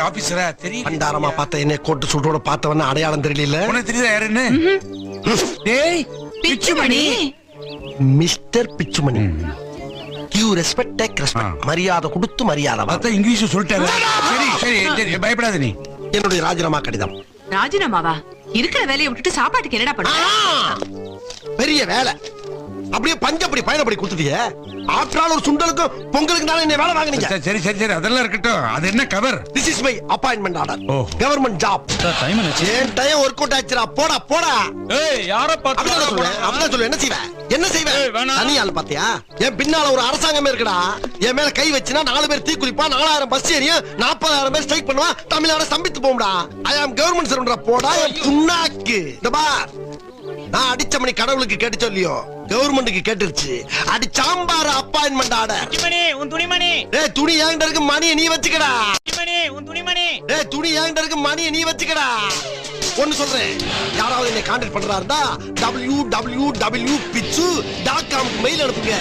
ஆபீசரா தெரியும். பண்டாரமா பார்த்த என்ன கோட்டு சூட்டோட பார்த்தவன அடையாளம் தெரியல. உனக்கு தெரியுதா யாருன்னு? டேய் Pichumani. Mister Pichumani. You respect take respect. மரியாதை கொடுத்து மரியாதை. அத இங்கிலீஷ் சொல்லிட்டாங்க. சரி சரி சரி பயப்படாத நீ. என்னுடைய ராஜினாமா கடிதம். ராஜினாமாவா? இருக்கிற வேலையை விட்டுட்டு சாப்பாட்டுக்கு என்னடா பண்ண? பெரிய வேலை. அப்படியே பஞ்சப்படி பயணப்படி கொடுத்துட்டியே. ஆற்றால் ஒரு சுண்டலுக்கு பொங்கலுக்கு தானே என்ன வேலை வாங்குனீங்க. சரி சரி சரி அதெல்லாம் இருக்கட்டும். அது என்ன cover? This is my appointment order. Oh. Government job. Time என்னாச்சு? ஏன் டைம் ஒர்க் அவுட் ஆச்சுடா. போடா போடா. ஏய் யார பாத்து அப்படிதான் சொல்லு. என்ன செய்வ? என்ன செய்வ? ஏய், வேணாம். தனி ஆள் பாத்தியா? என் பின்னால ஒரு அரசாங்கமே இருக்குடா. என் மேல கை வச்சினா 4 பேர் தீ குளிப்பா, 4000 பஸ் ஏறியும் 40000 பேர் ஸ்ட்ரைக் பண்ணுவா, தமிழ்நாடு ஸ்தம்பித்து போகும்டா. I am government servant. போடா என் புண்ணாக்கு. இந்த பார். நான் அடிச்ச மணி கடவுளுக்கு கேட்டு சொல்லியோ கவர்மெண்ட்டுக்கு கேட்டுருச்சு. அடி சாம்பார் அப்பாயின்மெண்ட் ஆர்டர். துணிமணி உன் துணிமணி. டேய் துணி என்கிட்ட இருக்கு, மணியை நீ வச்சுக்கடா. துணிமணி உன் துணிமணி. டேய் துணி என்கிட்ட இருக்கு, மணியை நீ வச்சுக்கடா. ஒன்னு சொல்றேன், யாராவது என்னை கான்டாக்ட் பண்றாருந்தா www.pitchu.com மெயில் அனுப்புங்க.